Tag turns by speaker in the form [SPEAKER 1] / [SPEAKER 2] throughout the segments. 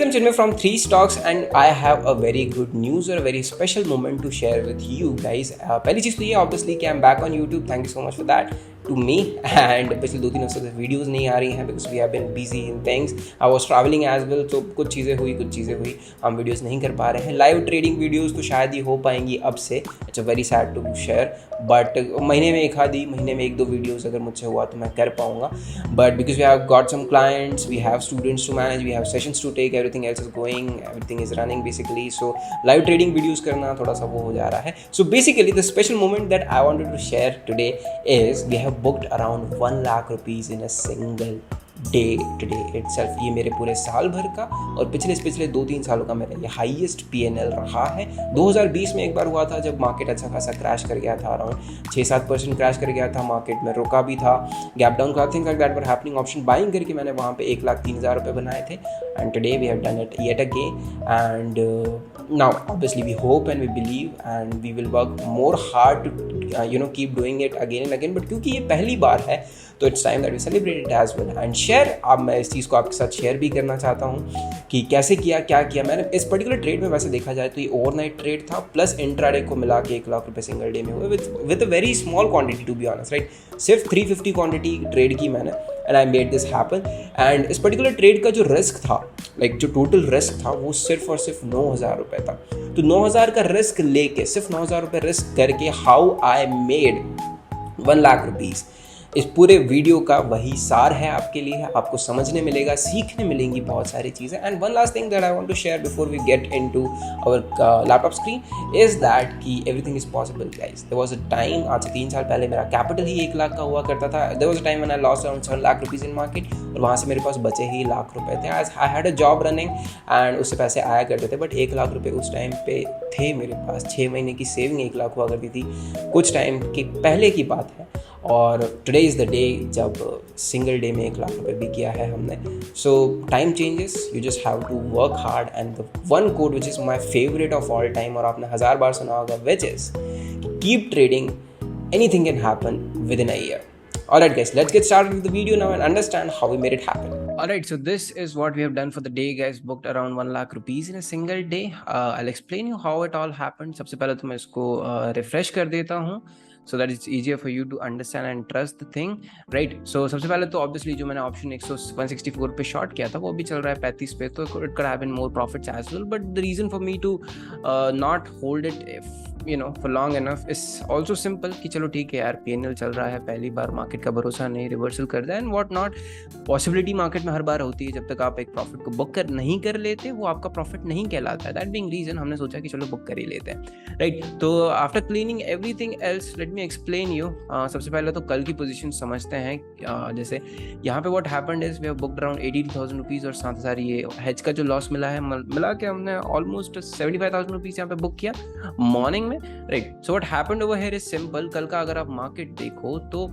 [SPEAKER 1] I'm Chinmay from 3 Stocks and I have a very good news or a very special moment to share with you guys. पहली चीज़ तो ये obviously कि I'm back on YouTube. Thank you so much for that to me. And पिछले 2-3 हफ्ते से videos नहीं आ रही हैं because we have been busy in things. I was traveling as well, तो कुछ चीज़ें हुई हम वीडियोज़ नहीं कर पा रहे हैं. लाइव ट्रेडिंग वीडियोज़ तो शायद ही हो पाएंगी अब से. It's a very sad to share. But महीने में एक दो वीडियोज़ अगर मुझसे हुआ तो मैं कर पाऊँगा. But because we have got some clients, we have students to manage, we have sessions to take, everything else is going, everything is running basically. So live trading videos करना थोड़ा सा वो हो जा रहा है. So basically the special moment that I wanted to share today is we have booked around 1 lakh rupees in a single day today itself. ये मेरे पूरे साल भर का और पिछले 2-3 सालों का मेरा ये हाईएस्ट PNL रहा है. 2020 में एक बार हुआ था जब मार्केट अच्छा खासा क्रैश कर गया था, अराउंड 6-7% क्रैश कर गया था. मार्केट में रुका भी था, गैप डाउन का things like that were happening. Option buying करके मैंने वहाँ पे 1,03,000 रुपये बनाए थे. And today we have done it yet again. And now obviously we hope and we believe and we will work more hard to keep doing it again and again. But क्योंकि ये पहली बार है तो it's time that we celebrate it as well and share. अब मैं इस चीज़ को आपके साथ शेयर भी करना चाहता हूँ कि कैसे किया, क्या किया मैंने इस पर्टिकुलर ट्रेड में. वैसे देखा जाए तो ये ओवरनाइट ट्रेड था प्लस इंट्राडे को मिला के 1 लाख रुपये सिंगल डे में हुए with a very small quantity to be honest, right. सिर्फ 350 क्वांटिटी ट्रेड की मैंने and I made this happen. एंड इस पर्टिकुलर ट्रेड का जो रिस्क था, लाइक जो टोटल रिस्क था वो सिर्फ और सिर्फ 9,000 रुपये था. तो 9,000 का रिस्क लेके, सिर्फ 9,000 रुपये रिस्क करके how I made 1 lakh rupees. इस पूरे वीडियो का वही सार है आपके लिए. आपको समझने मिलेगा, सीखने मिलेंगी बहुत सारी चीज़ें. And one last thing that I want to share before we get into our laptop screen is that कि everything is possible guys. There was a time, आज से 3 साल पहले मेरा कैपिटल ही 1 लाख का हुआ करता था. There was a time when I lost around 7 lakh rupees in market और वहाँ से मेरे पास बचे ही लाख रुपए थे. I had a job running and उससे पैसे आया करते थे. बट 1 लाख रुपये उस टाइम पे थे मेरे पास. 6 महीने की सेविंग 1 लाख हुआ करती थी. कुछ टाइम के पहले की बात है और टुडे इज़ द डे जब सिंगल डे में 1 लाख रुपये भी किया है हमने. So time changes, you just have to work hard. And the one quote which is my favourite of all time और आपने 1000 बार सुना होगा, which is keep trading, anything can happen within a year. Alright guys, let's get started with the video now and understand how we made it happen. Alright, so this is what we have done for the day guys. Booked around 1 lakh rupees in a single day. I'll explain you how it all happened. सबसे पहले तो मैं इसको refresh कर देता हूँ so that it's easier for you to understand and trust the thing, right? So सबसे पहले तो obviously जो मैंने option 164 पे short किया था वो भी चल रहा है 35 पे, तो it could have been more profits as well. But the reason for me to not hold it for long enough is also simple कि चलो ठीक है यार, PNL चल रहा है, पहली बार मार्केट का भरोसा नहीं, रिवर्सल कर दे and what not. Possibility market में हर बार होती है, जब तक आप एक प्रॉफिट को बुक नहीं कर लेते वो आपका प्रॉफिट नहीं कहलाता है. दैट बीइंग रीजन हमने सोचा कि चलो बुक कर ही लेते हैं, राइट. तो after cleaning everything else let me explain you. सबसे पहले तो कल की पोजीशन समझते हैं. जैसे यहाँ पे what happened is we have booked around 80,000 rupees और 7,000 ये हेज का जो लॉस मिला है, मिला के हमने ऑलमोस्ट 75,000 रुपीज़ यहाँ पे बुक किया मॉर्निंग में, right. So what happened over here is simple. कल का अगर आप मार्केट देखो तो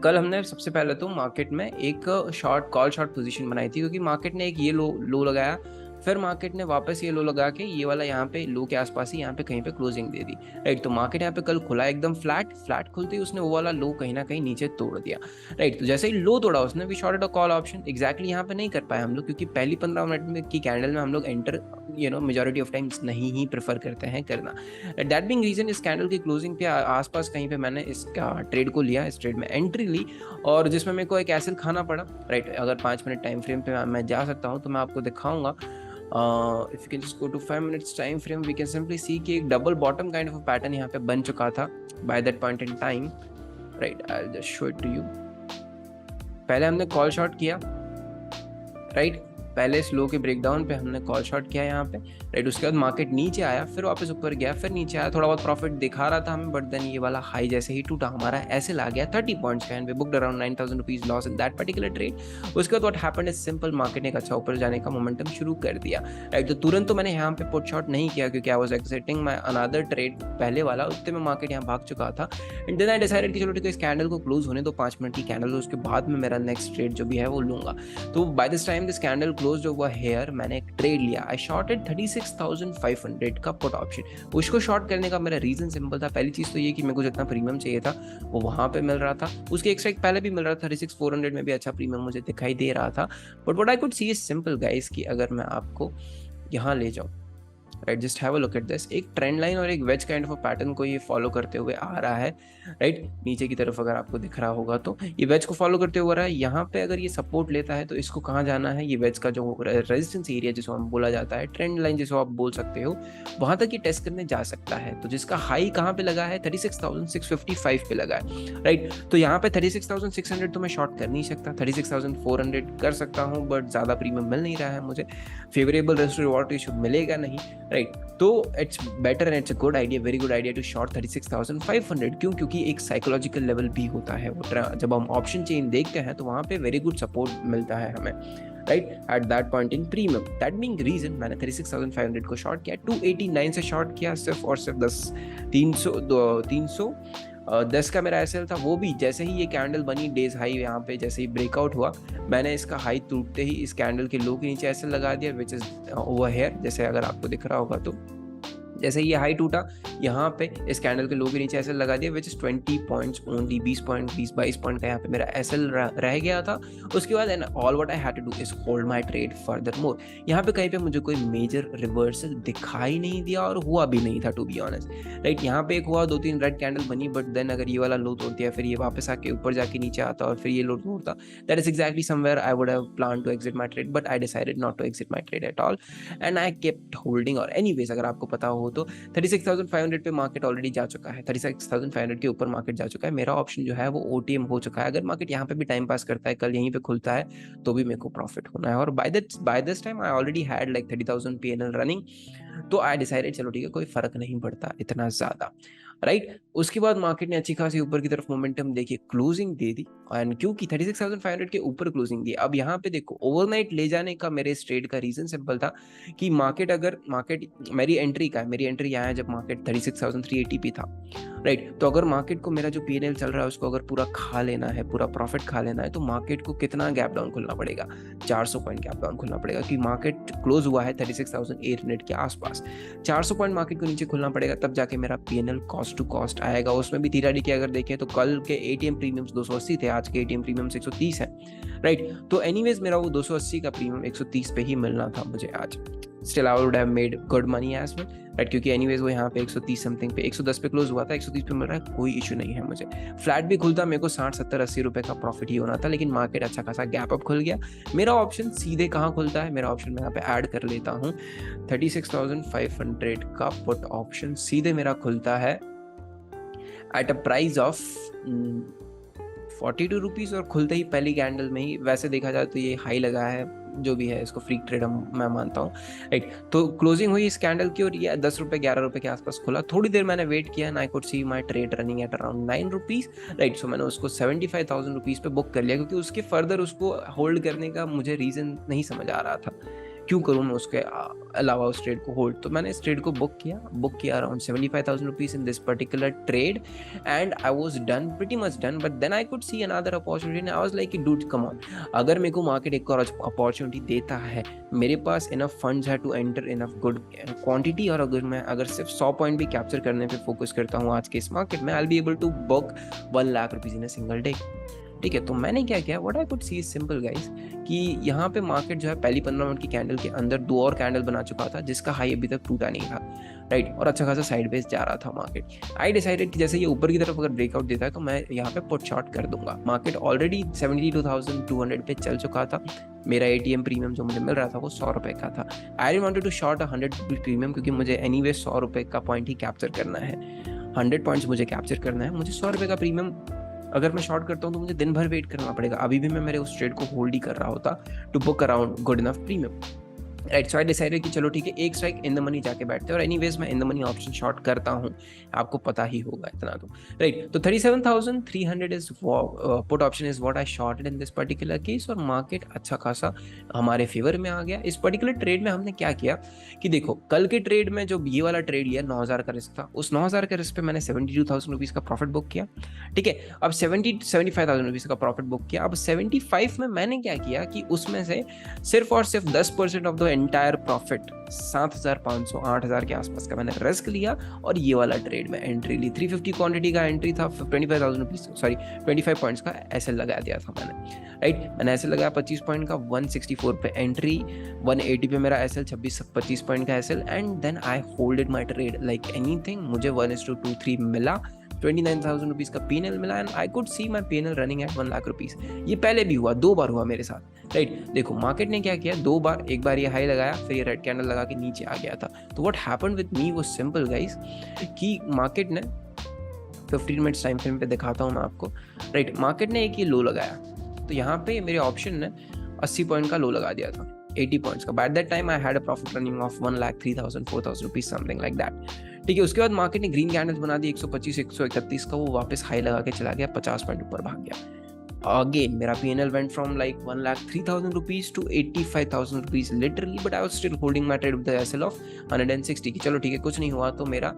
[SPEAKER 1] कल हमने सबसे पहले तो मार्केट में एक कॉल शॉर्ट पोजीशन बनाई थी क्योंकि मार्केट ने एक ये लो लगाया, फिर मार्केट ने वापस ये लो लगा के ये वाला यहाँ पे लो के आसपास ही यहाँ पे कहीं पे क्लोजिंग दे दी, राइट. तो मार्केट यहाँ पे कल खुला एकदम फ्लैट खुलते ही उसने वो वाला लो कहीं ना कहीं नीचे तोड़ दिया, राइट. तो जैसे ही लो तोड़ा उसने we shorted a call option. Exactly यहाँ पे नहीं कर पाए हम लोग क्योंकि पहली 15 मिनट में की कैंडल में हम लोग एंटर मेजॉरिटी ऑफ टाइम्स नहीं ही प्रेफर करते हैं करना. दैट बीइंग रीजन इस कैंडल की क्लोजिंग के आसपास कहीं पे मैंने इस ट्रेड को लिया, इस ट्रेड में एंट्री ली और जिसमें मेरे को एक एसएल खाना पड़ा, राइट. अगर 5 मिनट टाइम फ्रेम पे मैं जा सकता हूँ तो मैं आपको दिखाऊंगा. If you can just go to 5 minutes time frame, we can simply see कि एक double bottom kind of pattern यहाँ पे बन चुका था by that point in time, right. I'll just show it to you. पहले हमने कॉल शॉट किया, राइट. पहले स्लो के ब्रेकडाउन पे हमने कॉल शॉट किया यहाँ पे, राइट. उसके बाद मार्केट नीचे आया, फिर वापस ऊपर गया, फिर नीचे आया, थोड़ा बहुत प्रॉफिट दिखा रहा था हमें, बट देन ये वाला हाई जैसे ही टूटा हमारा ऐसे ला गया 30 पॉइंट्स का and we booked around 9,000 rupees loss in that particular trade. उसके बाद what happened is simple, market ने एक अच्छा ऊपर जाने का मोमेंटम शुरू कर दिया, राइट. तो तुरंत तो मैंने यहाँ पे पुट शॉट नहीं किया क्योंकि I was exiting my another trade पहले वाला, उतने में मार्केट यहाँ भाग चुका था. एंड देन आई डिसाइडेड कि चलो ठीक है इस कैंडल को क्लोज होने दो, 5 मिनट की कैंडल, तो उसके बाद में मेरा नेक्स्ट ट्रेड जो भी है वो लूंगा. तो by this time this candle close हुआ हेयर, मैंने एक ट्रेड लिया. आई शॉर्टेड 36 36,500 का पुट ऑप्शन। उसको शॉर्ट करने का मेरा रीजन सिंपल था। पहली चीज तो ये कि मेरे को जितना प्रीमियम चाहिए था वो वहां पे मिल रहा था, उसके एक स्ट्राइक पहले भी मिल रहा था, 36,400 में भी अच्छा प्रीमियम मुझे दिखाई दे रहा था। But what I could see is simple guys, कि अगर मैं आपको यहाँ ले जाऊं, right, just have a look at this, एक ट्रेंड लाइन और एक वेज काइंड ऑफ पैटर्न को ये फॉलो करते हुए आ रहा है, राइट। नीचे की तरफ अगर आपको दिख रहा होगा तो ये वेज को फॉलो करते हुए आ रहा है। यहाँ पे अगर ये सपोर्ट लेता है तो इसको कहाँ जाना है, ये वेज का जो रेजिस्टेंस एरिया जिसको हम बोला जाता है, ट्रेंड लाइन जिसको आप बोल सकते हो, वहां तक ये टेस्ट करने जा सकता है। तो जिसका हाई कहाँ पे लगा है, 36,655 पे लगा है, राइट। तो यहाँ पे 36,600 तो मैं शॉर्ट कर नहीं सकता, 36,400 कर सकता हूँ, बट ज्यादा प्रीमियम मिल नहीं रहा है मुझे, फेवरेबल रिस्क रिवॉर्ड रेशियो मिलेगा नहीं, राइट। तो it's better and it's a good idea, very good idea to short 36,500। क्यों? क्योंकि एक साइकोलॉजिकल लेवल भी होता है वो, जब हम ऑप्शन चेन देखते हैं तो वहां पे वेरी गुड सपोर्ट मिलता है हमें, right, at that point in premium. That being reason मैंने 36,500 को शॉर्ट किया, 289 से शॉर्ट किया, सिर्फ और सिर्फ 310 का मेरा एसएल था। वो भी जैसे ही ये कैंडल बनी डेज हाई, यहाँ पे जैसे ही ब्रेकआउट हुआ, मैंने इसका हाई टूटते ही इस कैंडल के लो के नीचे एसएल लगा दिया, विच इज ओवर हेयर, जैसे अगर आपको दिख रहा होगा तो जैसे ये हाई टूटा, यहाँ पे इस कैंडल के लो के नीचे एसएल लगा दिया, which is 20 points only, 22 point का यहाँ पे मेरा एसएल रह गया था। उसके बाद and all what I had to do is hold my trade further more. यहाँ पे कहीं पे मुझे कोई मेजर रिवर्सल दिखाई नहीं दिया और हुआ भी नहीं था, टू बी ऑनेस्ट, राइट। यहाँ पे एक हुआ, 2-3 रेड कैंडल बनी, बट देन अगर ये वाला लो तोड़ती है, फिर ये वापस आके ऊपर जाके नीचे आता और फिर ये लो तोड़ता, that is exactly somewhere I would have plan to exit my trade, but I decided not to exit my trade at all and I kept holding. और एनीवेज अगर आपको पता हो तो 36,500 पे मार्केट ऑलरेडी जा चुका है, 36,500 के ऊपर मार्केट जा चुका है। मेरा ऑप्शन जो है वो ओटीएम हो चुका है। अगर मार्केट यहाँ पे भी टाइम पास करता है, कल यहीं पे खुलता है, तो भी मेरे को प्रॉफिट होना है। और by this time I already had like 30,000 PNL running, तो आई डिसाइडेड चलो ठीक है, कोई फर्क नहीं पड़ता इतना ज्यादा, राइट। उसके बाद मार्केट ने अच्छी खासी ऊपर की तरफ मोमेंटम देखिए, क्लोजिंग दे दी, एंड क्योंकि 36,500 के ऊपर क्लोजिंग दी। अब यहाँ पे देखो, ओवरनाइट ले जाने का मेरे इस ट्रेड का रीजन सिंपल था कि मार्केट मेरी एंट्री का है, मेरी एंट्री यहाँ है जब मार्केट 36,380 पे था, राइट। तो अगर मार्केट को मेरा जो पीएनएल चल रहा है उसको अगर पूरा खा लेना है, पूरा प्रॉफिट खा लेना है, तो मार्केट को कितना गैप डाउन खुलना पड़ेगा, 400 पॉइंट गैप डाउन खुलना पड़ेगा, कि मार्केट क्लोज हुआ है 36,800 के आसपास, 400 पॉइंट मार्केट को नीचे खुलना पड़ेगा, तब जाके मेरा पीएनएल कॉस्ट टू कॉस्ट आएगा। उसमें भी थीराडी के अगर देखें तो कल के एटीएम प्रीमियम्स 280 थे, आज के एटीएम प्रीमियम्स 130 है, राइट। तो एनीवेज मेरा वो 280 का प्रीमियम 130 पे ही मिलना था मुझे आज। Still I would have made good money as well, right, क्योंकि एनीवेज वो यहाँ पे 130 समथिंग पे, 110 पे क्लोज हुआ था, 130 पे मिल रहा है, कोई इशू नहीं है मुझे। फ्लैट भी खुलता मेरे को 60, 70, 80 रुपए का प्रॉफिट ही होना था, लेकिन मार्केट अच्छा खासा गैप अप खुल गया। मेरा ऑप्शन सीधे कहाँ खुलता है, मेरा ऑप्शन मैं यहाँ पे ऐड कर लेता हूँ, 36,500 का पुट ऑप्शन सीधे मेरा खुलता है at a price of 42 rupees, और खुलते ही पहली कैंडल में ही, वैसे देखा जाए तो ये हाई लगा है, जो भी है इसको फ्रीक ट्रेड मैं मानता हूँ, राइट। तो क्लोजिंग हुई इस कैंडल की और ये 10 रुपये 11 रुपये के आसपास खुला। थोड़ी देर मैंने वेट किया and I could see my trade running at around 9 rupees, right. So मैंने उसको 75,000 रुपीज़ पे बुक कर लिया, क्योंकि उसके फर्दर उसको होल्ड करने का मुझे रीज़न नहीं समझ आ रहा था, क्यों करूँ मैं उसके अलावा उस ट्रेड को होल्ड। तो मैंने इस ट्रेड को बुक किया around 75,000 rupees in this particular trade and I was done, pretty much done. But then I could see another opportunity and I was like dude come on, अगर मेरे को market एक और अपॉर्चुनिटी देता है, मेरे पास इनफ फंड्स है to enter enough good quantity, और अगर सिर्फ 100 पॉइंट भी कैप्चर करने पे फोकस करता हूँ आज के इस मार्केट में, I will be able to book 1 lakh rupees in a single day, ठीक है। तो मैंने क्या किया, what I could see is simple guys, कि यहाँ पे मार्केट जो है पहली 15 मिनट की कैंडल के अंदर 2 और कैंडल बना चुका था, जिसका हाई अभी तक टूटा नहीं था, राइट, और अच्छा खासा साइडवेज जा रहा था मार्केट। आई डिसाइडेड कि जैसे ये ऊपर की तरफ अगर ब्रेकआउट देता है तो मैं यहाँ पे पुट शॉर्ट कर दूंगा। मार्केट ऑलरेडी 72,200 पे चल चुका था, मेरा एटीएम प्रीमियम जो मुझे मिल रहा था वो 100 रुपए का था। I didn't wanted to short 100 rupees premium, क्योंकि मुझे एनीवे 100 रुपए का पॉइंट ही कैप्चर करना है, 100 पॉइंट्स मुझे कैप्चर करना है। मुझे 100 रुपए का प्रीमियम अगर मैं शॉर्ट करता हूँ तो मुझे दिन भर वेट करना पड़ेगा, अभी भी मैं मेरे उस ट्रेड को होल्ड ही कर रहा होता to book around good enough premium, right. So I decided कि चलो ठीक है, एक स्ट्राइक इन द मनी जाके बैठते हैं, और एनीवेज मैं in the money option short करता हूँ, आपको पता ही होगा इतना तो, राइट। तो 37,300 is put option is what I shorted in this particular case, और मार्केट अच्छा खासा हमारे फेवर में आ गया। इस पर्टिकुलर ट्रेड में हमने क्या किया कि देखो, कल के ट्रेड में जो ये वाला ट्रेड लिया 9,000 का रिस्क था, उस 9,000 का रिस्क पे मैंने 72,000 रुपीज का प्रॉफिट बुक किया, ठीक है। अब 75,000 रुपीज का प्रॉफिट बुक किया। अब 75 में मैंने क्या किया कि उसमें से सिर्फ और सिर्फ 10% ऑफ द एंटायर प्रॉफिट 7,500 8,000 के आसपास का मैंने रिस्क लिया और ये वाला ट्रेड में एंट्री ली। 350 क्वांटिटी का एंट्री था, 25,000 रुपीज, सॉरी 25 पॉइंट्स का एसएल लगा दिया था मैंने, राइट। मैंने एसएल लगाया 25 पॉइंट का, 164 पे एंट्री, 180 पे मेरा एसएल, 25 पॉइंट का SL, and then I holded my trade like anything. मुझे 1:23 मिला, 29,000 रुपीज का पीएनएल मिला and I could see my PNL running at 1 lakh rupees. ये पहले भी हुआ, 2 बार हुआ मेरे साथ, राइट। देखो मार्केट ने क्या किया, 2 बार, एक बार ये हाई लगाया, फिर ये रेड कैंडल लगा के नीचे आ गया था। तो what happened with me was simple guys, कि मार्केट ने 15 मिनट्स टाइम फ्रेम पे दिखाता हूँ मैं आपको, राइट। मार्केट ने एक ये लो लगाया, तो यहाँ पे मेरे ऑप्शन ने 80 पॉइंट का लो लगा दिया था, 80 पॉइंट्स का। By that time I had a profit running of 1,03,000 4,000 rupees, something like that, ठीक है। उसके बाद मार्केट ने ग्रीन कैंडल्स बना दी 125 131 का, वो वापस हाई लगा के चला गया, 50 पॉइंट ऊपर भाग गया। अगेन मेरा PNL went from like 1,03,000 rupees to 85,000 rupees literally, but I was still holding my trade with the SL of 160 की। चलो ठीक है, कुछ नहीं हुआ, तो मेरा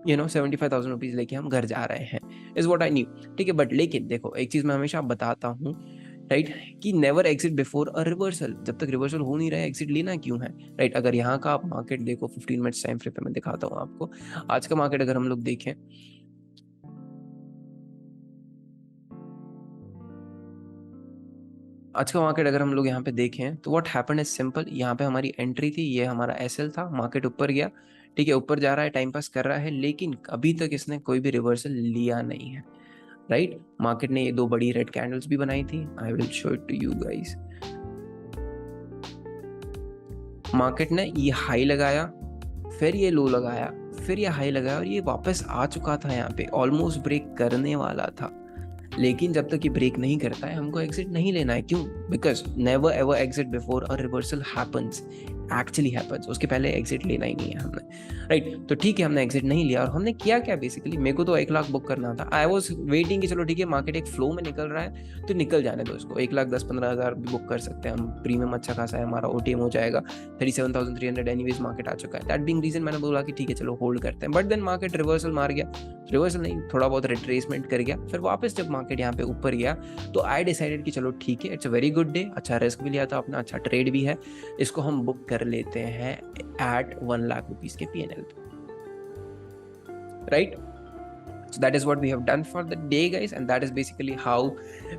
[SPEAKER 1] 75,000 रुपीज लेके हम घर जा रहे हैं, इज व्हाट आई न्यू, ठीक है। बट लेकिन देखो एक चीज मैं हमेशा बताता हूँ, राइट, कि never exit before a reversal. जब तक रिवर्सल हो नहीं रहा है, एग्जिट लेना क्यों है, राइट। अगर यहाँ का आप मार्केट देखो, 15 मिनट्स टाइम फ्रेम पे मैं दिखाता हूँ आपको आज का मार्केट। अगर हम लोग देखें, आज का मार्केट अगर हम लोग यहाँ पे देखें, तो व्हाट हैपेंड इज सिंपल। यहाँ पे हमारी एंट्री थी, ये हमारा एसएल था, मार्केट ऊपर गया, ठीक है, ऊपर जा रहा है, टाइम पास कर रहा है, लेकिन अभी तक इसने कोई भी रिवर्सल लिया नहीं है, राइट। मार्केट ने ये 2 बड़ी रेड कैंडल्स भी बनाई थी, I will show it to you guys. Market ने ये हाई लगाया, फिर ये लो लगाया, फिर ये हाई लगाया, और ये वापस आ चुका था यहाँ पे, ऑलमोस्ट ब्रेक करने वाला था। लेकिन जब तक ये ब्रेक नहीं करता है, हमको एग्जिट नहीं लेना है। क्यों? Because never ever exit before a reversal happens, actually happens. उसके पहले एग्जिट लेना ही नहीं है हमने, राइट। तो ठीक है, हमने एग्जिट नहीं लिया, और हमने किया क्या बेसिकली, मेरे को तो 1 लाख बुक करना था। आई वॉज वेटिंग कि चलो ठीक है, मार्केट एक फ्लो में निकल रहा है तो निकल जाने दो इसको, 1,10,15,000 भी बुक कर सकते हैं हम, प्रीमियम अच्छा खासा है, हमारा ओटीएम हो जाएगा। 37,300 एनीवेज मार्केट आ चुका है। दैट बीइंग रीजन मैंने बोला कि ठीक है चलो होल्ड करते हैं। बट देन मार्केट रिवर्सल मार गया, रिवर्सल नहीं, थोड़ा बहुत रिट्रेसमेंट कर गया। फिर वापस जब मार्केट यहाँ पे ऊपर गया, तो आई डिसाइडेड कि चलो ठीक है, it's a very good day, अच्छा रिस्क भी लिया था अपना, अच्छा ट्रेड भी है, इसको हम बुक कर लेते हैं एट 1 लाख रुपीज के PNL, right. So that is what we have done for the day guys, and that is basically how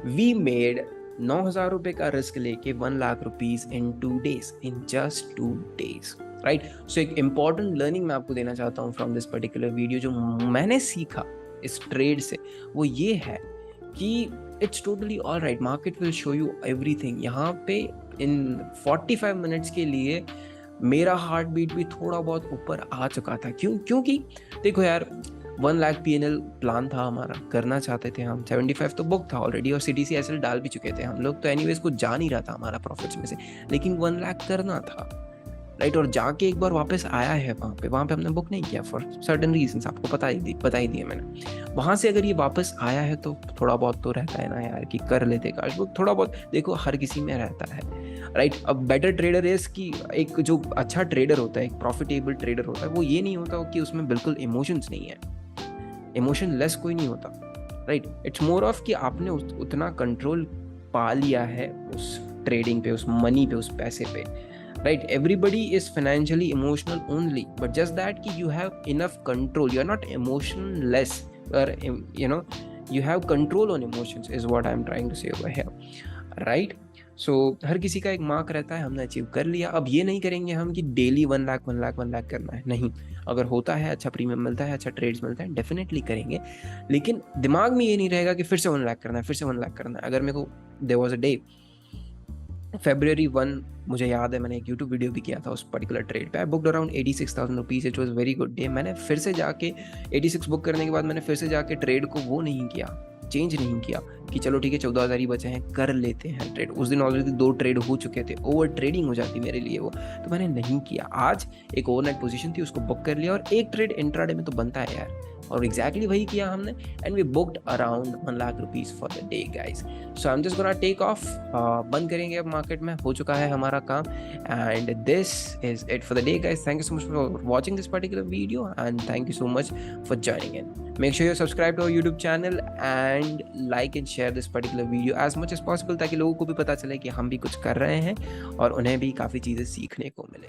[SPEAKER 1] we made 9,000 रुपए का रिस्क लेके 1 lakh rupees in 2 days, in just 2 days, right? So एक important learning मैं आपको देना चाहता हूँ from this particular video, जो मैंने सीखा इस ट्रेड से, वो ये है कि it's totally alright, market will show you everything। यहाँ पे in 45 मिनट्स के लिए मेरा हार्ट बीट भी थोड़ा बहुत ऊपर आ चुका था। क्योंकि देखो यार, 1 लाख पीएनएल प्लान था हमारा, करना चाहते थे हम, 75 तो बुक था ऑलरेडी, और सीटीसी एसएल डाल भी चुके थे हम लोग, तो एनीवेज कुछ जा नहीं रहा था हमारा प्रॉफिट्स में से, लेकिन 1 लाख करना था, राइट। और जाके एक बार वापस आया है वहाँ पे हमने बुक नहीं किया फॉर सर्टेन रीजंस, आपको बता ही दिए मैंने। वहाँ से अगर ये वापस आया है तो थोड़ा बहुत तो रहता है ना यार, कि कर लेते काश बुक, थोड़ा बहुत देखो हर किसी में रहता है, राइट। अब बेटर ट्रेडर इज कि एक जो अच्छा ट्रेडर होता है, एक प्रॉफिटेबल ट्रेडर होता है, वो ये नहीं होता कि उसमें बिल्कुल इमोशंस नहीं है, इमोशन लेस कोई नहीं होता, राइट। इट्स मोर ऑफ कि आपने उतना कंट्रोल पा लिया है उस ट्रेडिंग पे, उस मनी पे, उस पैसे पे, right? Everybody is financially emotional only, but just that कि you have enough control, you are not emotionless, or you have control on emotions is what I am trying to say over here, right? So हर किसी का एक mark रहता है, हमने achieve कर लिया। अब ये नहीं करेंगे हम कि डेली 1 लाख करना है, नहीं। अगर होता है, अच्छा प्रीमियम मिलता है, अच्छा ट्रेड्स मिलता है, डेफिनेटली करेंगे, लेकिन दिमाग में ये नहीं रहेगा कि फिर से 1 लाख करना है, फिर से 1 लाख करना है। अगर मेरे को there was a day February 1, मुझे याद है मैंने एक YouTube वीडियो भी किया था उस पर्टिकुलर ट्रेड पे, I booked around 86,000 rupees, it was very good day. मैंने फिर से जाके 86 बुक करने के बाद मैंने फिर से जाके ट्रेड को वो नहीं किया, चेंज नहीं किया कि चलो ठीक है 14,000 ही बचे हैं, कर लेते हैं ट्रेड। उस दिन ऑलरेडी 2 ट्रेड हो चुके थे, ओवर ट्रेडिंग हो जाती मेरे लिए वो, तो मैंने नहीं किया। आज एक ओवरनाइट पोजीशन थी, उसको बुक कर लिया, और एक ट्रेड इंट्राडे में तो बनता है यार, और एग्जैक्टली वही किया हमने and we booked around 1 lakh rupees for the day guys. So I am just gonna take off, बंद करेंगे अब मार्केट में, हो चुका है हमारा काम and this is it for the day guys. Thank you so much for watching this particular video and thank you so much for joining in. Make sure you subscribe to our YouTube channel and like and share this particular video as much as possible, ताकि लोगों को भी पता चले कि हम भी कुछ कर रहे हैं और उन्हें भी काफ़ी चीज़ें सीखने को मिले।